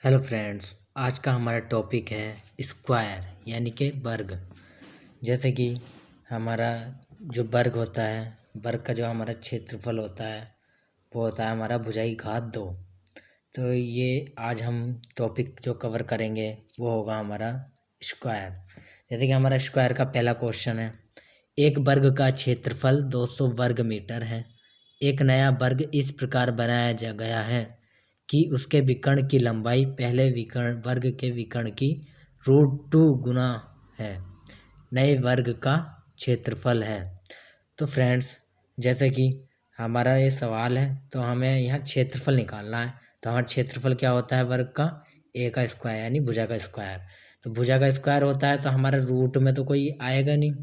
Hello friends, आज का हमारा टॉपिक है स्क्वायर यानी कि वर्ग। जैसे कि हमारा जो वर्ग होता है, वर्ग का जो हमारा क्षेत्रफल होता है वो होता है हमारा भुजाई घात 2। तो ये आज हम टॉपिक जो कवर करेंगे वो होगा हमारा स्क्वायर। जैसे कि हमारा स्क्वायर का पहला क्वेश्चन है, एक वर्ग का क्षेत्रफल 200 वर्ग मीटर है। एक नया वर्ग इस प्रकार बनाया गया है कि उसके विकर्ण की लंबाई पहले विकर्ण वर्ग के विकर्ण की √2 गुना है। नए वर्ग का क्षेत्रफल है। तो फ्रेंड्स, जैसे कि हमारा ये सवाल है तो हमें यहाँ क्षेत्रफल निकालना है। तो हमारा क्षेत्रफल क्या होता है वर्ग का? ए का स्क्वायर यानी भुजा का स्क्वायर। तो भुजा का स्क्वायर होता है तो हमारा रूट में तो कोई आएगा नहीं,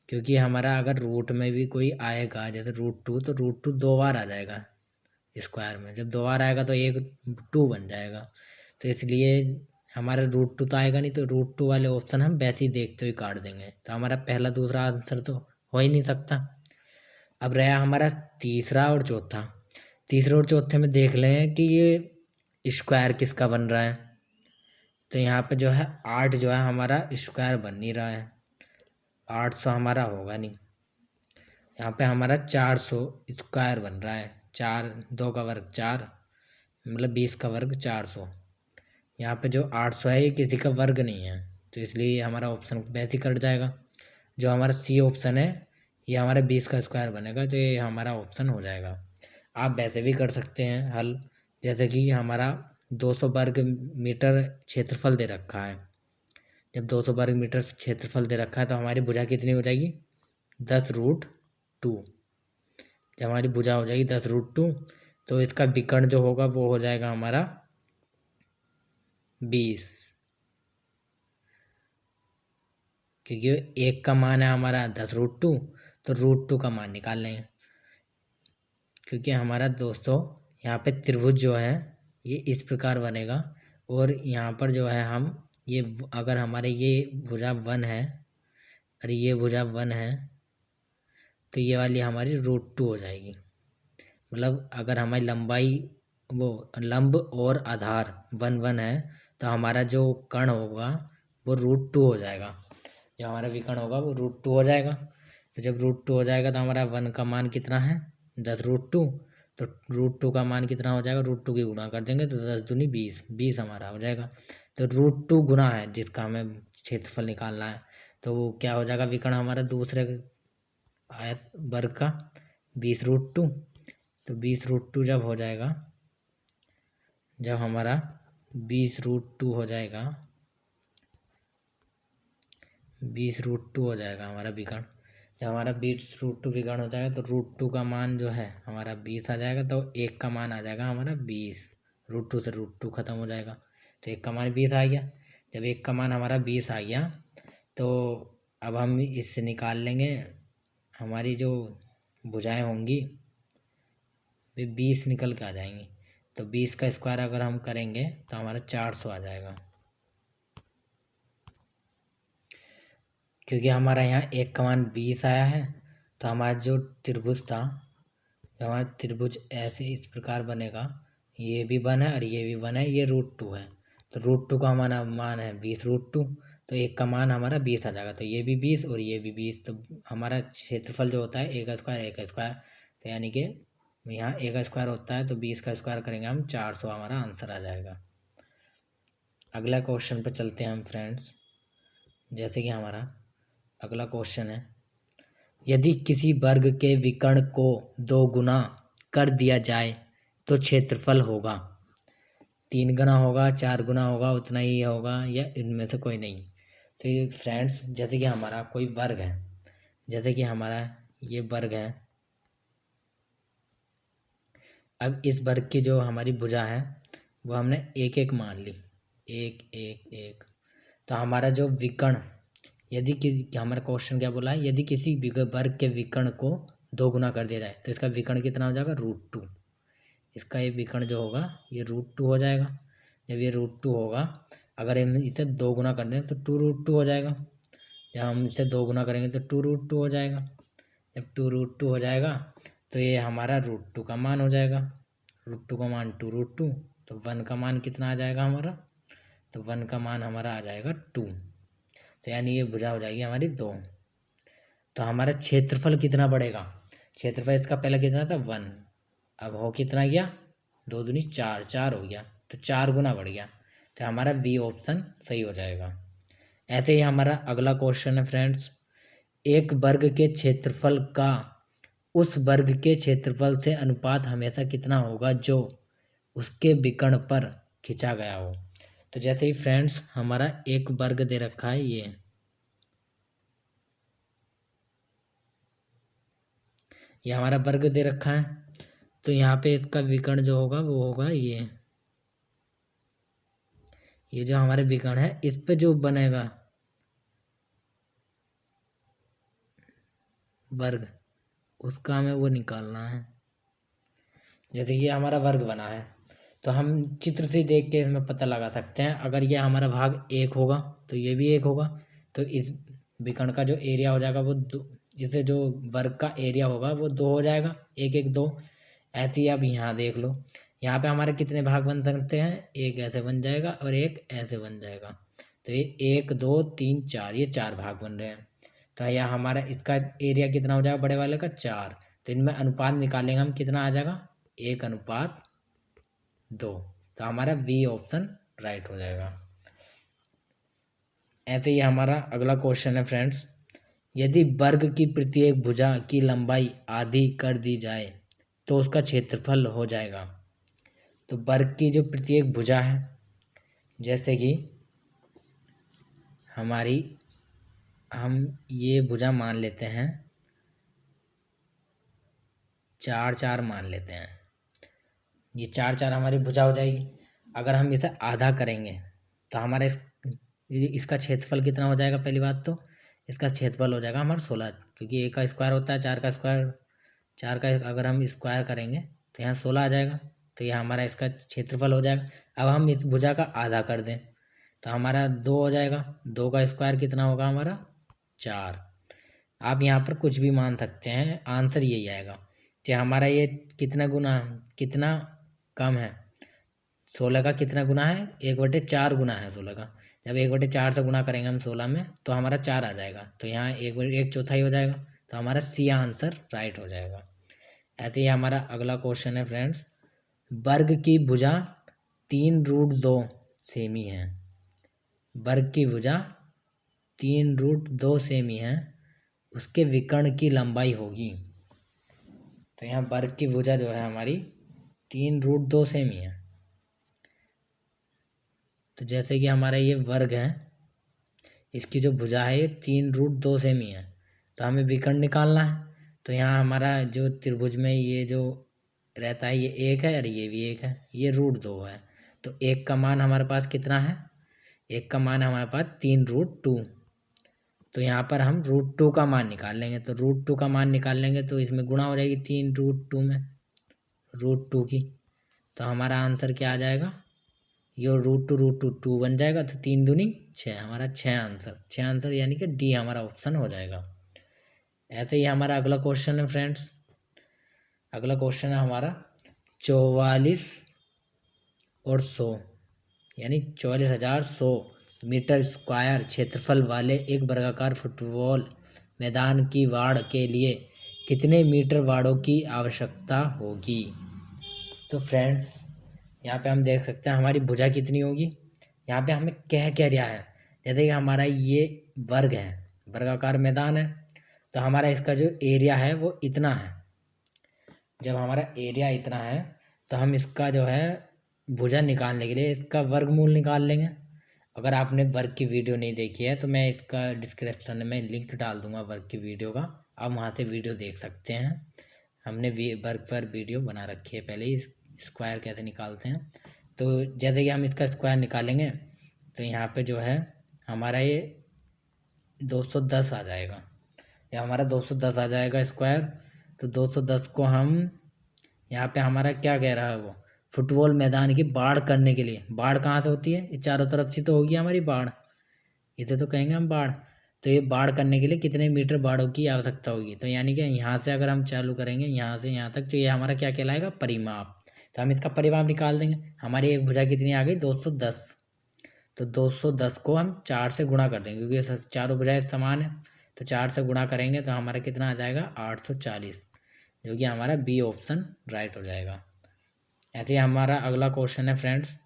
क्योंकि हमारा अगर रूट में भी कोई आएगा जैसे √2 तो √2 दो बार आ जाएगा स्क्वायर में। जब दो बार आएगा तो एक 2 बन जाएगा। तो इसलिए हमारा √2 तो आएगा नहीं, तो √2 वाले ऑप्शन हम वैसे ही देखते हुए काट देंगे। तो हमारा पहला दूसरा आंसर तो हो ही नहीं सकता। अब रहा हमारा तीसरा और चौथा। तीसरे और चौथे में देख लें कि ये स्क्वायर किसका बन रहा है। तो यहाँ पे जो है 8 जो है हमारा स्क्वायर बन नहीं रहा है, 800 हमारा होगा नहीं। यहाँ पे हमारा 400 स्क्वायर बन रहा है। 4 2 का वर्ग 4 मतलब 20 का वर्ग 400। यहाँ पे जो 800 है ये किसी का वर्ग नहीं है, तो इसलिए हमारा ऑप्शन वैसे ही कट जाएगा। जो हमारा सी ऑप्शन है ये हमारा 20 का स्क्वायर बनेगा, तो ये हमारा ऑप्शन हो जाएगा। आप वैसे भी कर सकते हैं हल, जैसे कि हमारा 200 वर्ग मीटर क्षेत्रफल दे रखा है। जब 200 वर्ग मीटर क्षेत्रफल दे रखा है तो हमारी भुजा कितनी हो जाएगी? 10√2। जब हमारी भुजा हो जाएगी 10√2 तो इसका विकर्ण जो होगा वो हो जाएगा हमारा 20, क्योंकि एक का मान है हमारा 10√2 तो √2 का मान निकाल लेंगे। क्योंकि हमारा दोस्तों यहाँ पे त्रिभुज जो है ये इस प्रकार बनेगा, और यहाँ पर जो है हम ये अगर हमारे ये भुजा 1 है और ये भुजा 1 है तो ये वाली हमारी √2 हो जाएगी। मतलब अगर हमारी लंबाई वो लंब और आधार 1 है तो हमारा जो कर्ण होगा वो √2 हो जाएगा। जो हमारा विकर्ण होगा वो √2 हो जाएगा। तो जब √2 हो जाएगा तो हमारा 1 का मान कितना है? 10√2। तो √2 का मान कितना हो जाएगा? √2 की गुणा कर देंगे तो 10 दूनी 20, 20 हमारा हो जाएगा। तो √2 गुना है जिसका हमें क्षेत्रफल निकालना है, तो वो क्या हो जाएगा विकर्ण हमारा दूसरे आयत वर्ग का 20√2। तो 20√2 जब हो जाएगा, जब हमारा 20√2 हो जाएगा, 20√2 हो जाएगा हमारा विकर्ण। जब हमारा 20√2 विकर्ण हो जाएगा तो √2 का मान जो है हमारा 20 आ जाएगा, तो 1 का मान आ जाएगा हमारा 20। √2 से √2 खत्म हो जाएगा तो 1 का मान 20 आ गया। जब 1 का मान हमारा 20 आ गया तो अब हम इससे निकाल लेंगे हमारी जो भुजाएं होंगी वे 20 निकल के आ जाएंगी। तो 20 का स्क्वायर अगर हम करेंगे तो हमारा 400 आ जाएगा। क्योंकि हमारा यहाँ 1 का मान 20 आया है तो हमारा जो त्रिभुज था, जो हमारा त्रिभुज ऐसे इस प्रकार बनेगा, ये भी 1 है और ये भी 1 है, ये √2 है। तो √2 का हमारा मान है 20√2, तो 1 का मान हमारा 20 आ जाएगा। तो ये भी 20 और ये भी 20, तो हमारा क्षेत्रफल जो होता है ए का स्क्वायर, तो यानी कि यहाँ ए का स्क्वायर होता है तो 20 का स्क्वायर करेंगे हम 400, हमारा आंसर आ जाएगा। अगला क्वेश्चन पर चलते हैं हम फ्रेंड्स। जैसे कि हमारा अगला क्वेश्चन है, यदि किसी वर्ग के विकर्ण को 2 गुना कर दिया जाए तो क्षेत्रफल होगा? 3 गुना होगा, 4 गुना होगा, उतना ही होगा, या इनमें से कोई नहीं? तो ये फ्रेंड्स, जैसे कि हमारा कोई वर्ग है, जैसे कि हमारा ये वर्ग है। अब इस वर्ग की जो हमारी भुजा है वो हमने 1 मान ली, 1 तो हमारा जो विकर्ण, यदि किसी, हमारा क्वेश्चन क्या बोला है, यदि किसी वर्ग के विकर्ण को 2 गुना कर दिया जाए तो इसका विकर्ण कितना हो जाएगा? √2। इसका ये विकर्ण जो होगा ये √2 हो जाएगा। जब ये √2 होगा, अगर हम इसे 2 गुना कर दें तो 2√2 हो जाएगा। जब हम इसे 2 गुना करेंगे तो 2√2 हो जाएगा। जब 2√2 हो जाएगा तो ये हमारा √2 का मान हो जाएगा। √2 का मान 2√2 तो 1 का मान कितना आ जाएगा हमारा, तो 1 का मान हमारा आ जाएगा 2। तो यानी ये भुजा हो जाएगी हमारी 2। तो हमारा क्षेत्रफल कितना बढ़ेगा, क्षेत्रफल इसका पहले कितना था 1, अब हो कितना गया 2 दूनी 4, 4 हो गया, तो 4 गुना बढ़ गया। तो हमारा बी ऑप्शन सही हो जाएगा। ऐसे ही हमारा अगला क्वेश्चन है फ्रेंड्स, एक वर्ग के क्षेत्रफल का उस वर्ग के क्षेत्रफल से अनुपात हमेशा कितना होगा जो उसके विकर्ण पर खींचा गया हो। तो जैसे ही फ्रेंड्स हमारा एक वर्ग दे रखा है, ये हमारा वर्ग दे रखा है, तो यहाँ पे इसका विकर्ण जो होगा वो होगा ये जो हमारे विकर्ण है इस पे जो बनेगा वर्ग, उसका हमें वो निकालना है। जैसे ये हमारा वर्ग बना है, तो हम चित्र से देख के इसमें पता लगा सकते हैं, अगर ये हमारा भाग 1 होगा तो ये भी 1 होगा, तो इस विकर्ण का जो एरिया हो जाएगा वो 2, इससे जो वर्ग का एरिया होगा वो 2 हो जाएगा, 1 1 2। ऐसे ही अब यहाँ देख लो, यहाँ पे हमारे कितने भाग बन सकते हैं, एक ऐसे बन जाएगा और एक ऐसे बन जाएगा, तो ये 1 2 3 4, ये 4 भाग बन रहे हैं। तो यहाँ हमारा इसका एरिया कितना हो जाएगा बड़े वाले का 4, तो इनमें अनुपात निकालेंगे हम, कितना आ जाएगा 1:2। तो हमारा बी ऑप्शन राइट हो जाएगा। ऐसे ही हमारा अगला क्वेश्चन है फ्रेंड्स, यदि वर्ग की प्रत्येक भुजा की लंबाई आधी कर दी जाए तो उसका क्षेत्रफल हो जाएगा। तो वर्ग की जो प्रत्येक भुजा है, जैसे कि हमारी हम ये भुजा मान लेते हैं 4 4 मान लेते हैं, ये 4 4 हमारी भुजा हो जाएगी। अगर हम इसे आधा करेंगे तो हमारा इसका क्षेत्रफल कितना हो जाएगा, पहली बात तो इसका क्षेत्रफल हो जाएगा हमारा 16, क्योंकि 1 का स्क्वायर होता है 4 का स्क्वायर, 4 का अगर हम स्क्वायर करेंगे तो यहाँ 16 आ जाएगा, तो यह हमारा इसका क्षेत्रफल हो जाएगा। अब हम इस भुजा का आधा कर दें तो हमारा 2 हो जाएगा, 2 का स्क्वायर कितना होगा हमारा 4। आप यहाँ पर कुछ भी मान सकते हैं, आंसर यही आएगा। तो हमारा ये कितना गुना, कितना कम है, 16 का कितना गुना है, 1/4 गुना है 16 का। जब 1/4 से गुना करेंगे हम 16 में तो हमारा 4 आ जाएगा, तो यहाँ 1/4 हो जाएगा, तो हमारा सी आंसर राइट हो जाएगा। ऐसे ही हमारा अगला क्वेश्चन है फ्रेंड्स, वर्ग की भुजा 3√2 सेमी है, वर्ग की भुजा 3√2 सेमी है, उसके विकर्ण की लंबाई होगी। तो यहाँ वर्ग की भुजा जो है हमारी 3√2 सेमी है। तो जैसे कि हमारा ये वर्ग है, इसकी जो भुजा है ये 3√2 सेमी है, तो हमें विकर्ण निकालना है। तो यहाँ हमारा जो त्रिभुज में ये जो रहता है ये 1 है और ये भी 1 है, ये √2 है, तो 1 का मान हमारे पास कितना है, 1 का मान हमारे पास 3√2। तो यहाँ पर हम √2 का मान निकाल लेंगे, तो √2 का मान निकाल लेंगे तो इसमें गुणा हो जाएगी 3√2 में √2 की, तो हमारा आंसर क्या आ जाएगा, ये √2 2 बन जाएगा, तो 3 दूनी 6, हमारा 6 आंसर यानी कि डी हमारा ऑप्शन हो जाएगा। ऐसे ही हमारा अगला क्वेश्चन है फ्रेंड्स, अगला क्वेश्चन है हमारा 44 और 100 यानी 44,100 मीटर स्क्वायर क्षेत्रफल वाले एक वर्गाकार फुटबॉल मैदान की वाड़ के लिए कितने मीटर वाड़ों की आवश्यकता होगी। तो फ्रेंड्स यहाँ पे हम देख सकते हैं हमारी भुजा कितनी होगी, यहाँ पे हमें कह क्या रहा है, जैसे कि हमारा ये वर्ग है, वर्गाकार मैदान है, तो हमारा इसका जो एरिया है वो इतना है। जब हमारा एरिया इतना है तो हम इसका जो है भुजा निकालने के लिए इसका वर्गमूल निकाल लेंगे। अगर आपने वर्ग की वीडियो नहीं देखी है तो मैं इसका डिस्क्रिप्शन में लिंक डाल दूंगा वर्ग की वीडियो का, आप वहाँ से वीडियो देख सकते हैं। हमने वर्ग पर वीडियो बना रखी है पहले ही, स्क्वायर कैसे निकालते हैं। तो जैसे कि हम इसका स्क्वायर निकालेंगे तो यहाँ पे जो है हमारा ये 210 आ जाएगा, या हमारा 210 आ जाएगा स्क्वायर। तो 210 को हम यहाँ पे हमारा क्या कह रहा है वो, फुटबॉल मैदान की बाढ़ करने के लिए, बाढ़ कहाँ से होती है, ये चारों तरफ से तो होगी हमारी बाढ़, इसे तो कहेंगे हम बाढ़। तो ये बाढ़ करने के लिए कितने मीटर बाढ़ों की आवश्यकता होगी, तो यानी कि यहाँ से अगर हम चालू करेंगे यहाँ से यहाँ तक, तो ये हमारा क्या कहलाएगा, परिमाप। तो हम इसका परिमाप निकाल देंगे। हमारी एक भुजा कितनी आ गई 210। तो 210 को हम 4 से गुणा कर देंगे क्योंकि ये चारों भुजाएं समान है। तो 4 से गुणा करेंगे तो हमारा कितना आ जाएगा 840, जो कि हमारा बी ऑप्शन राइट हो जाएगा। ऐसे ही हमारा अगला क्वेश्चन है फ्रेंड्स,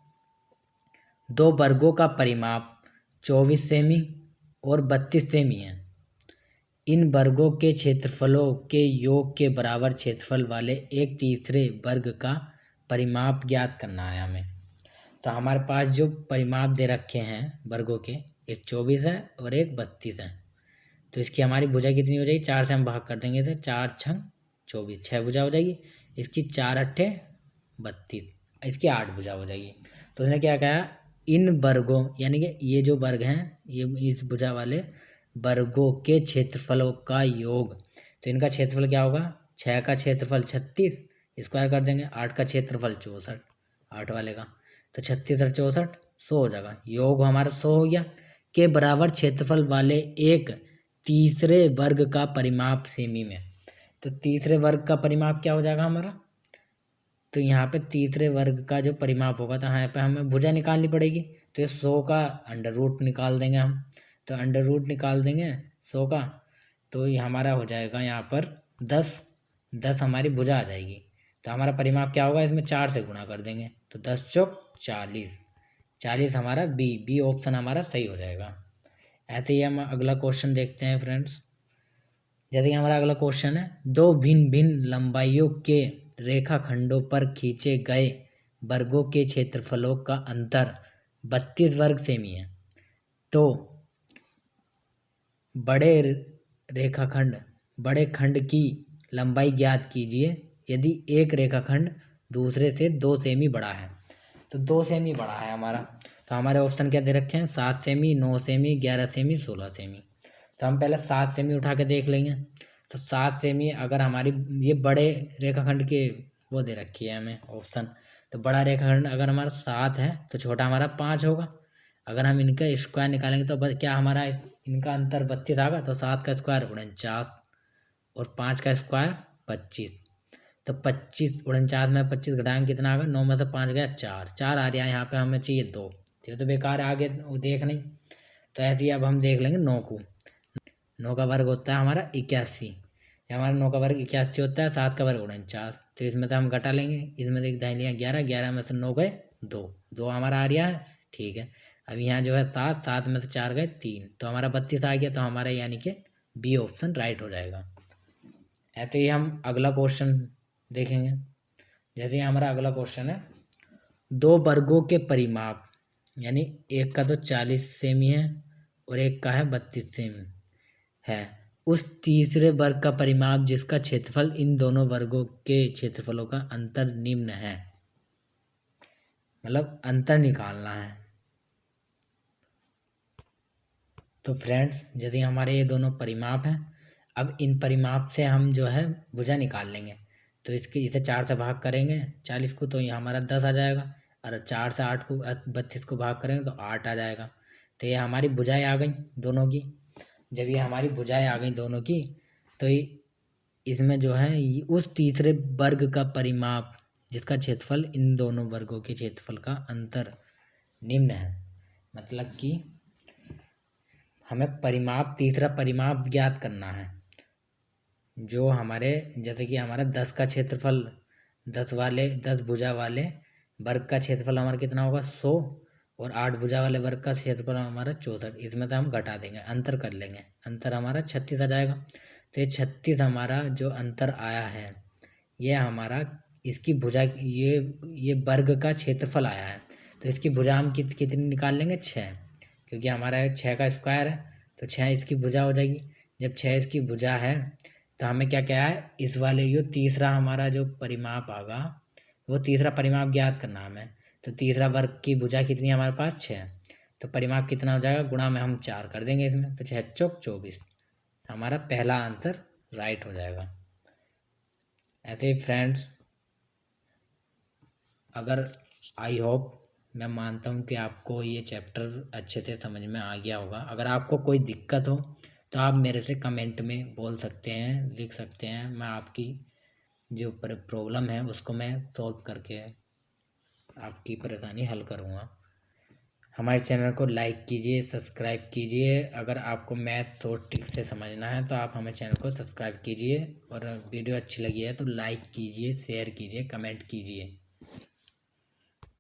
दो वर्गों का परिमाप 24 सेमी और 32 सेमी है। इन वर्गों के क्षेत्रफलों के योग के बराबर क्षेत्रफल वाले एक तीसरे वर्ग का परिमाप ज्ञात करना है हमें। तो हमारे पास जो परिमाप दे रखे हैं वर्गों के, एक 24 है और एक 32 है। तो इसकी हमारी भुजा कितनी हो जाएगी, 4 से हम भाग कर देंगे तो 4 छंग 24, 6 भुजा हो जाएगी। इसकी 4 अट्ठे 32, इसकी 8 भुजा हो जाएगी। तो उसने क्या कहा, इन वर्गों यानी कि ये जो वर्ग हैं, ये इस भुजा वाले वर्गों के क्षेत्रफलों का योग। तो इनका क्षेत्रफल क्या होगा, 6 का क्षेत्रफल 36, स्क्वायर कर देंगे, 8 का क्षेत्रफल 64, 8 वाले का, तो 36 और 64 100 हो जाएगा। योग हमारा 100 हो गया। के बराबर क्षेत्रफल वाले एक तीसरे वर्ग का परिमाप सेमी में। तो तीसरे वर्ग का परिमाप क्या हो जाएगा हमारा, तो यहाँ पे तीसरे वर्ग का जो परिमाप होगा तो यहाँ पे हमें भुजा निकालनी पड़ेगी। तो ये 100 का अंडर रूट निकाल देंगे हम। तो अंडर रूट निकाल देंगे 100 का, तो ये हमारा हो जाएगा यहाँ पर 10 हमारी भुजा आ जाएगी। तो हमारा परिमाप क्या होगा, इसमें 4 से गुणा कर देंगे तो 10 चौक 40 हमारा बी ऑप्शन हमारा सही हो जाएगा। ऐसे ही हम अगला क्वेश्चन देखते हैं फ्रेंड्स। जैसे कि हमारा अगला क्वेश्चन है, दो भिन्न भिन्न लंबाइयों के रेखाखंडों पर खींचे गए वर्गों के क्षेत्रफलों का अंतर 32 वर्ग सेमी है। तो बड़े खंड की लंबाई ज्ञात कीजिए यदि एक रेखाखंड दूसरे से 2 सेमी बड़ा है। तो 2 सेमी बड़ा है हमारा, तो हमारे ऑप्शन क्या दे रखे हैं, 7 सेमी, 9 सेमी, 11 सेमी, 16 सेमी। तो हम पहले 7 सेमी उठा के देख लेंगे। तो 7 सेमी अगर हमारी ये बड़े रेखाखंड के वो दे रखी है हमें ऑप्शन, तो बड़ा रेखाखंड अगर हमारा 7 है तो छोटा हमारा 5 होगा। अगर हम इनका स्क्वायर निकालेंगे तो क्या हमारा इनका अंतर 32 आएगा। तो 7 का स्क्वायर 49 और 5 का स्क्वायर 25। तो 25 49 में 25 घटाएंगे कितना आएगा, 9 में से 5 गया 4 आ रहा है। यहाँ पे हमें चाहिए 2, तो बेकार आगे वो देख नहीं। तो ऐसे ही अब हम देख लेंगे 9 को। 9 का वर्ग होता है हमारा 81, हमारा 9 का वर्ग 81 होता है, 7 का वर्ग 49। तो इसमें से हम घटा लेंगे, इसमें से एक दाएं लिया 11, 11 में से 9 गए 2 हमारा आ रहा है, ठीक है। अब यहाँ जो है 7 में से 4 गए 3, तो हमारा 32 आ गया। तो हमारा यानी कि बी ऑप्शन राइट हो जाएगा। ऐसे ही हम अगला क्वेश्चन देखेंगे। जैसे ही हमारा अगला क्वेश्चन है, दो वर्गों के परिमाप यानी एक का तो 40 सेमी है और एक का है 32 सेमी है, उस तीसरे वर्ग का परिमाप जिसका क्षेत्रफल इन दोनों वर्गों के क्षेत्रफलों का अंतर निम्न है। मतलब अंतर निकालना है। तो फ्रेंड्स यदि हमारे ये दोनों परिमाप हैं, अब इन परिमाप से हम जो है भुजा निकाल लेंगे। तो इसे 4 से भाग करेंगे 40 को, तो ये हमारा 10 आ जाएगा। और 4 से 8 को 32 को भाग करेंगे तो 8 आ जाएगा। तो ये हमारी भुजाएं आ गई दोनों की। जब ये हमारी भुजाएं आ गई दोनों की, तो इसमें जो है उस तीसरे वर्ग का परिमाप जिसका क्षेत्रफल इन दोनों वर्गों के क्षेत्रफल का अंतर निम्न है। मतलब कि हमें तीसरा परिमाप ज्ञात करना है। जो हमारे जैसे कि हमारा 10 का क्षेत्रफल 10 भुजा वाले वर्ग का क्षेत्रफल हमारा कितना होगा 100, और 8 भुजा वाले वर्ग का क्षेत्रफल हमारा 64। इसमें तो हम घटा देंगे, अंतर कर लेंगे, अंतर हमारा 36 आ जाएगा। तो ये 36 हमारा जो अंतर आया है, ये हमारा इसकी भुजा ये वर्ग का क्षेत्रफल आया है। तो इसकी भुजा हम कितनी निकाल लेंगे 6, क्योंकि हमारा 6 का स्क्वायर है, तो 6 इसकी भुजा हो जाएगी। जब 6 इसकी भुजा है तो हमें क्या क्या है, इस वाले यो तीसरा हमारा जो परिमाप आगा वो तीसरा परिमाप ज्ञात करना हमें। तो तीसरा वर्ग की भुजा कितनी है हमारे पास 6, तो परिमाप कितना हो जाएगा, गुणा में हम 4 कर देंगे इसमें, तो 6 चौक 24 हमारा पहला आंसर राइट हो जाएगा। ऐसे ही फ्रेंड्स, अगर आई होप मैं मानता हूँ कि आपको ये चैप्टर अच्छे से समझ में आ गया होगा। अगर आपको कोई दिक्कत हो तो आप मेरे से कमेंट में बोल सकते हैं, लिख सकते हैं। मैं आपकी जो प्रॉब्लम है उसको मैं सॉल्व करके आपकी परेशानी हल करूँगा। हमारे चैनल को लाइक कीजिए, सब्सक्राइब कीजिए। अगर आपको मैथ थोड़ा ठीक से समझना है तो आप हमारे चैनल को सब्सक्राइब कीजिए, और वीडियो अच्छी लगी है तो लाइक कीजिए, शेयर कीजिए, कमेंट कीजिए।